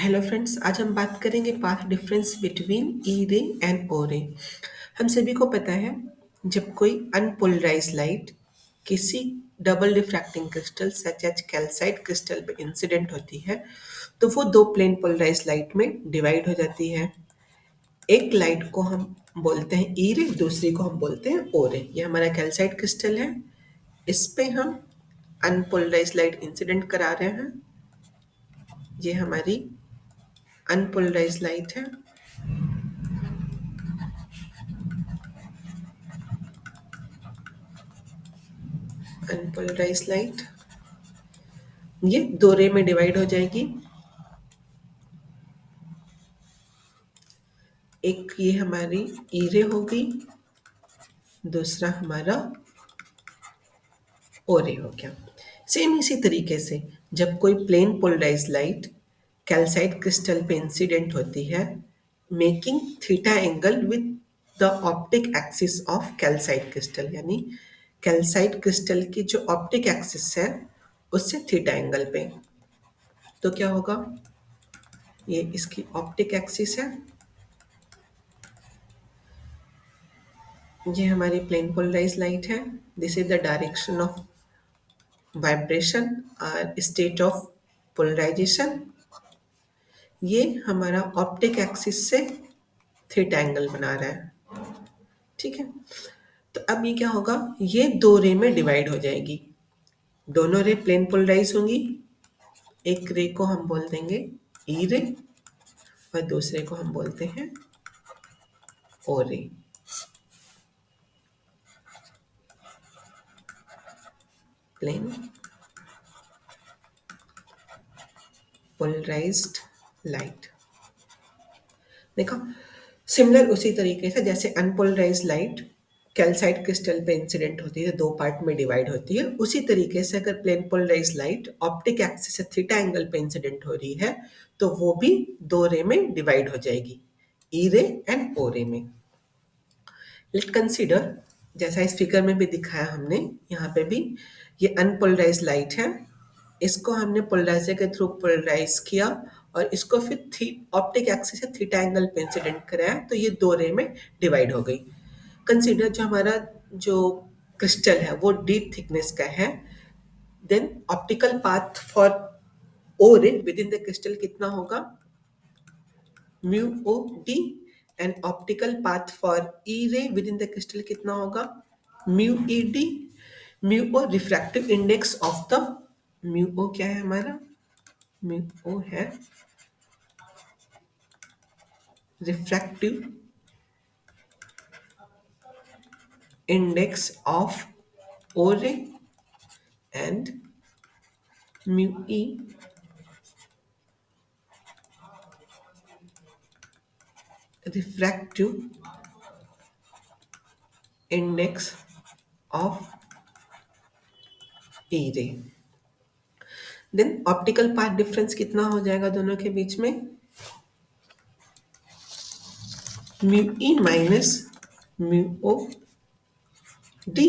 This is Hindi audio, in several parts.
हेलो फ्रेंड्स, आज हम बात करेंगे पाथ डिफरेंस बिटवीन ई रे एंड ओ रे। हम सभी को पता है, जब कोई अनपोलराइज लाइट किसी double diffracting crystal such as calcite crystal पे इंसिडेंट होती है तो वो दो प्लेन पोलराइज लाइट में डिवाइड हो जाती है। एक लाइट को हम बोलते हैं ई रे, दूसरी को हम बोलते हैं ओ रे। ये हमारा कैल्साइट क्रिस्टल है, इस पे हम अनपोलराइज लाइट इंसिडेंट करा रहे हैं। ये हमारी अनपोलराइज लाइट है। अनपोलराइज लाइट ये दो रे में डिवाइड हो जाएगी। एक ये हमारी ई रे होगी, दूसरा हमारा ओ रे हो गया। सेम इसी तरीके से जब कोई plane polarise light calcite crystal पे इंसिडेंट होती है, making theta angle with the optic axis of calcite crystal, यानी कैल्साइट क्रिस्टल की जो ऑप्टिक एक्सिस है उससे थीटा एंगल पे, तो क्या होगा, ये इसकी ऑप्टिक एक्सिस है, ये हमारी प्लेन पोलराइज लाइट है। This is the direction of vibration और स्टेट ऑफ पोलराइजेशन। ये हमारा ऑप्टिक एक्सिस से थीटा एंगल बना रहा है। ठीक है, तो अब ये क्या होगा, ये दो रे में डिवाइड हो जाएगी। दोनों रे प्लेन पोलराइज होंगी। एक रे को हम बोल देंगे ई रे और दूसरे को हम बोलते हैं O ray. Plane polarised light. देखो, सिमिलर उसी तरीके से जैसे अनपोलराइज लाइट कैल्साइट क्रिस्टल पे इंसिडेंट होती है, दो पार्ट में डिवाइड होती है, उसी तरीके से अगर plane polarise light optic axis से थीटा एंगल पे इंसिडेंट हो रही है तो वो भी दो रे में डिवाइड हो जाएगी, ई रे एंड ओ रे में। लेट कंसीडर, जैसा इस फिगर में भी दिखाया हमने, यहाँ पे भी ये अनपोलराइज लाइट है, इसको हमने पोलराइजर के थ्रू पोलराइज किया और इसको फिर ऑप्टिक एक्सिस से थीटा एंगल पे इंसिडेंट कराया तो ये दो रे में डिवाइड हो गई। कंसीडर जो हमारा जो क्रिस्टल है वो डीप थिकनेस का है, then optical path for O ray within the crystal कितना होगा, mu O d, and optical path for E ray within the crystal कितना होगा, mu e d. Mu o refractive index of the, mu o क्या है हमारा, म्यू ओ है refractive index of O ray, and mu e refractive index of E ray. Then optical path difference कितना हो जाएगा दोनों के बीच में, mu E minus mu O d.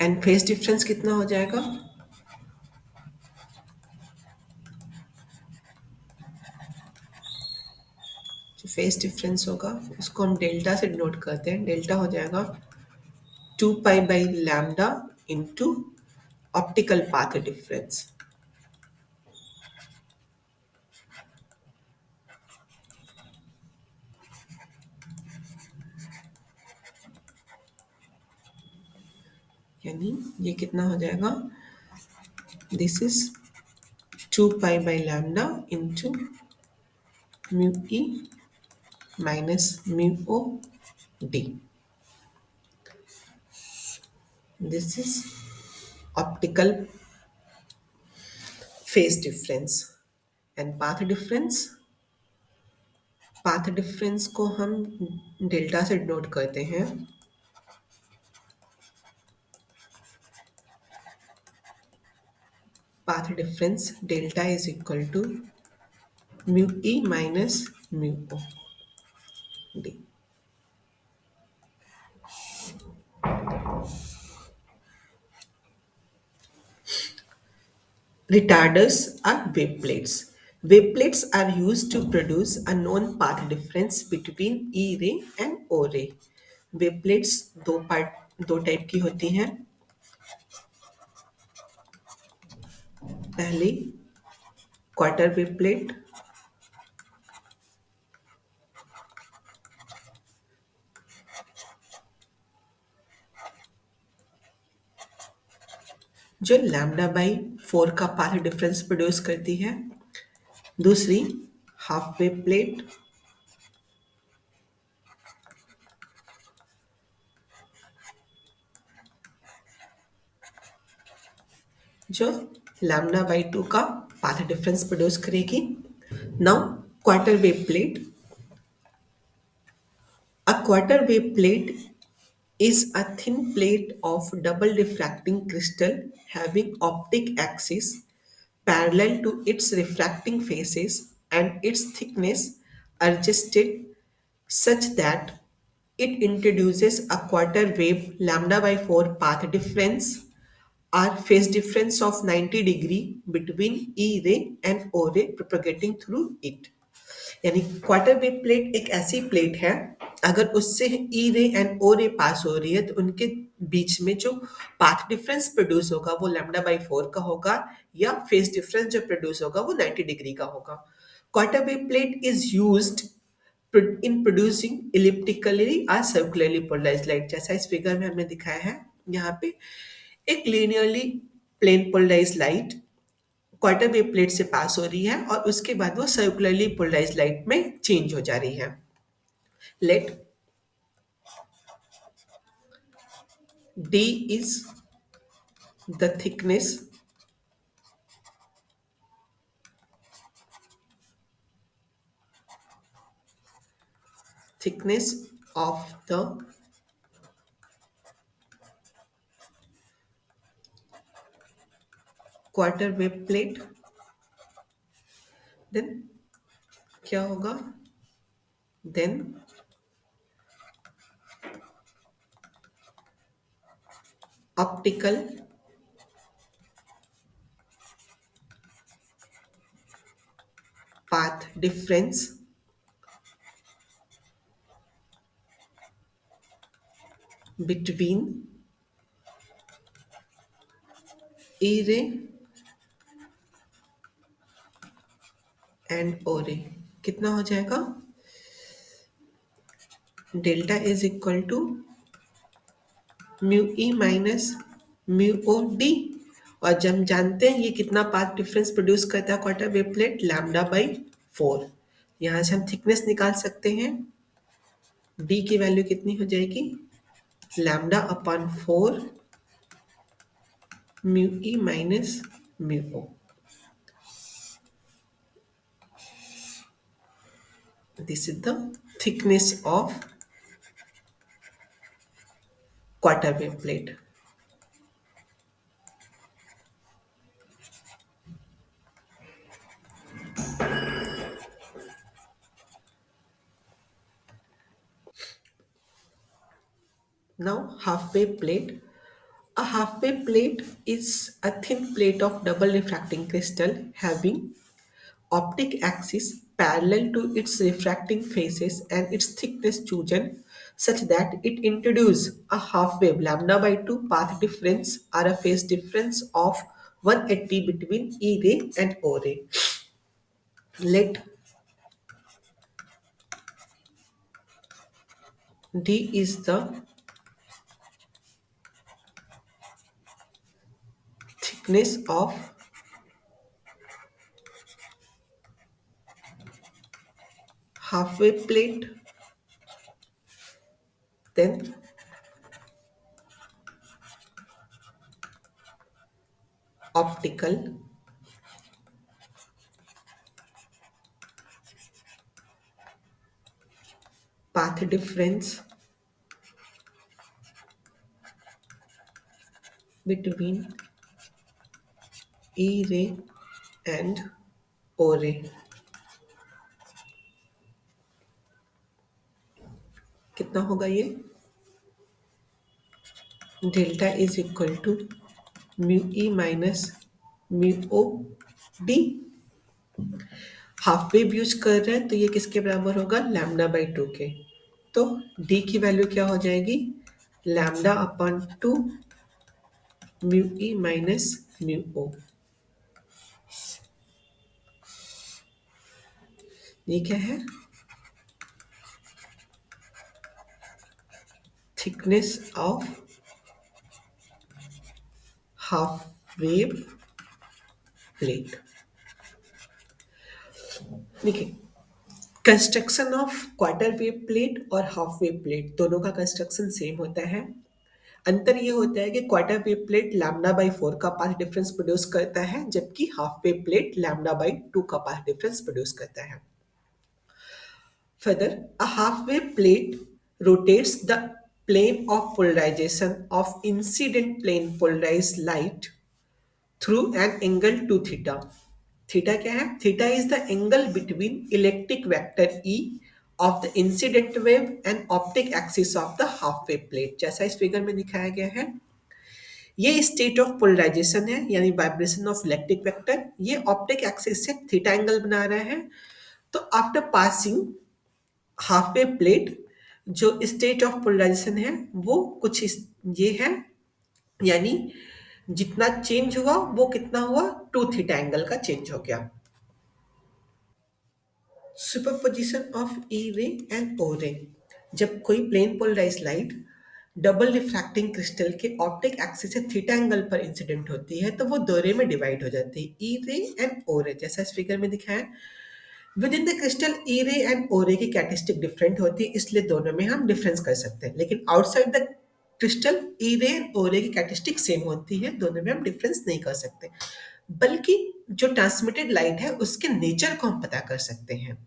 And phase difference कितना हो जाएगा, जो फेज डिफरेंस होगा उसको हम डेल्टा से डिनोट करते हैं। डेल्टा हो जाएगा 2 pi lambda into optical path difference. यानी ये कितना हो जाएगा, this is 2 pi lambda into mu E minus mu O D. This is optical phase difference. And path difference, path difference को हम डेल्टा से डिनोट करते हैं। Path difference delta is equal to mu E minus mu O D. Retarders are wave plates. Wave plates are used to produce a known path difference between E ray and O ray. Wave plates दो टाइप की होती हैं. पहली क्वार्टर वेव प्लेट, जो लैम्डा बाई 4 का पाथ डिफरेंस प्रोड्यूस करती है. दूसरी हाफ वेव प्लेट, जो लैम्डा बाई 2 का पाथ डिफरेंस प्रोड्यूस करेगी. Now quarter wave plate. A quarter wave plate is a thin plate of double diffracting crystal having optic axis parallel to its refracting faces and its thickness adjusted such that it introduces a quarter wave lambda by 4 path difference or phase difference of 90 degree between E ray and O ray propagating through it. यानी क्वार्टर वेव प्लेट एक ऐसी प्लेट है, अगर उससे ई रे एंड ओ रे पास हो रही है तो उनके बीच में जो पाथ डिफरेंस प्रोड्यूस होगा वो लैम्डा बाई 4 का होगा, या फेज डिफरेंस जो प्रोड्यूस होगा वो 90 डिग्री का होगा. Quarter wave plate is used in producing elliptically or circularly polarized light, जैसा इस फिगर में हमने दिखाया है. यहाँ पे एक linearly plane polarise light quarter wave plate से पास हो रही है और उसके बाद वो सर्कुलरली पोलराइज लाइट में चेंज हो जा रही है. Let d is the thickness of the quarter wave plate. Then क्या होगा, then optical path difference between E ray and O ray कितना हो जाएगा, delta is equal to mu E minus mu O d. और जब हम जानते हैं ये कितना पाथ डिफरेंस प्रोड्यूस करता है quarter wave plate, lambda by 4. यहाँ से हम थिकनेस निकाल सकते हैं. डी की वैल्यू कितनी हो जाएगी, lambda upon 4 mu E minus mu o. This is the thickness of quarter wave plate. Now half wave plate. A half wave plate is a thin plate of double refracting crystal having optic axis parallel to its refracting faces and its thickness chosen such that it introduce a half wave lambda by 2 path difference or a phase difference of 180 between E ray and O ray. Let D is the thickness of halfway plate, then optical path difference between E ray and O ray. कितना होगा ये, delta is equal to mu E minus mu O d. Half wave use कर रहे हैं तो ये किसके बराबर होगा, लैम्डा बाई टू के। तो डी की वैल्यू क्या हो जाएगी, लैम्डा अपॉन टू म्यू ई माइनस म्यू ओ। ये क्या है, thickness of half wave plate. देखिए, construction of quarter wave plate और हाफ वेव प्लेट दोनों का कंस्ट्रक्शन सेम होता है। अंतर ये होता है कि quarter wave plate lambda by four का पाथ डिफरेंस प्रोड्यूस करता है, जबकि half wave plate lambda by two का पाथ डिफरेंस प्रोड्यूस करता है। Further, a half-wave plate rotates the plane of polarization of incident plane polarized light through an angle to theta. Theta क्या है? Theta is the angle between electric vector E of the incident wave and optic axis of the half-wave plate. जैसा इस फिगर में दिखाया गया है, ये स्टेट ऑफ पोलराइजेशन है, यानी वाइब्रेशन ऑफ इलेक्ट्रिक वेक्टर। ये ऑप्टिक एक्सिस से थीटा एंगल बना रहा है। तो after passing half way plate, जो स्टेट ऑफ पोलराइजेशन है वो कुछ ये है, यानी जितना चेंज हुआ वो कितना हुआ, टू थीटा एंगल का चेंज हो गया। सुपरपोजिशन ऑफ ई रे एंड ओ रे। जब कोई plane polarise light double refracting crystal के ऑप्टिक एक्सिस से थीटा एंगल पर इंसिडेंट होती है तो वो दो रे में डिवाइड हो जाती है, ई रे एंड ओ रे, जैसा इस फिगर में दिखाया है। विद इन द क्रिस्टल ई रे एंड ओ रे की कैरेक्टरिस्टिक डिफरेंट होती है, इसलिए दोनों में हम डिफरेंस कर सकते हैं। लेकिन आउटसाइड द क्रिस्टल ई रे एंड ओ रे की कैरेक्टरिस्टिक सेम होती है, दोनों में हम डिफरेंस नहीं कर सकते। बल्कि जो ट्रांसमिटेड लाइट है उसके नेचर को हम पता कर सकते हैं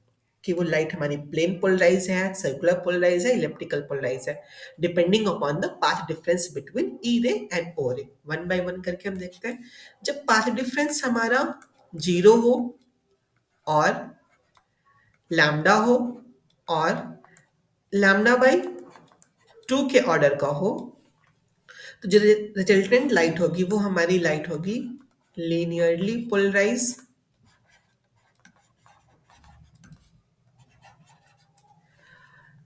कि वो लाइट हमारी प्लेन पोलराइज है, सर्कुलर पोलराइज है, इलिप्टिकल पोलराइज है, depending upon the path difference between ई रे एंड ओ रे। वन बाय वन करके हम देखते हैं। जब पाथ डिफरेंस हमारा जीरो हो और लैम्डा हो और लैम्डा बाई टू के ऑर्डर का हो, तो जो रिजल्टेंट लाइट होगी वो हमारी लाइट होगी लीनियरली पोलराइज।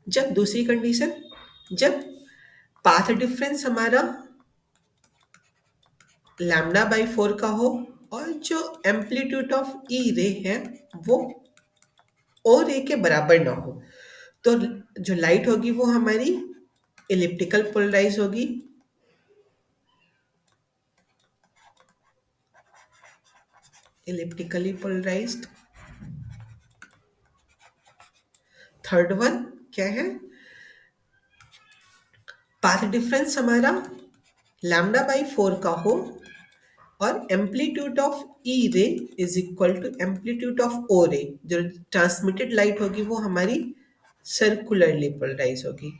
जब दूसरी कंडीशन, जब पाथ डिफरेंस हमारा लैम्डा बाई फोर का हो और जो एम्पलीट्यूड ऑफ ई रे है वो ओ रे के बराबर ना हो, तो जो लाइट होगी वो हमारी इलिप्टिकल पोलराइज होगी। इलिप्टिकली पोलराइज्ड। थर्ड वन क्या है, पाथ डिफरेंस हमारा लैम्डा बाई फोर का हो और amplitude of E ray is equal to amplitude of O ray. जो ट्रांसमिटेड लाइट होगी वो हमारी सर्कुलरली पोलराइज होगी।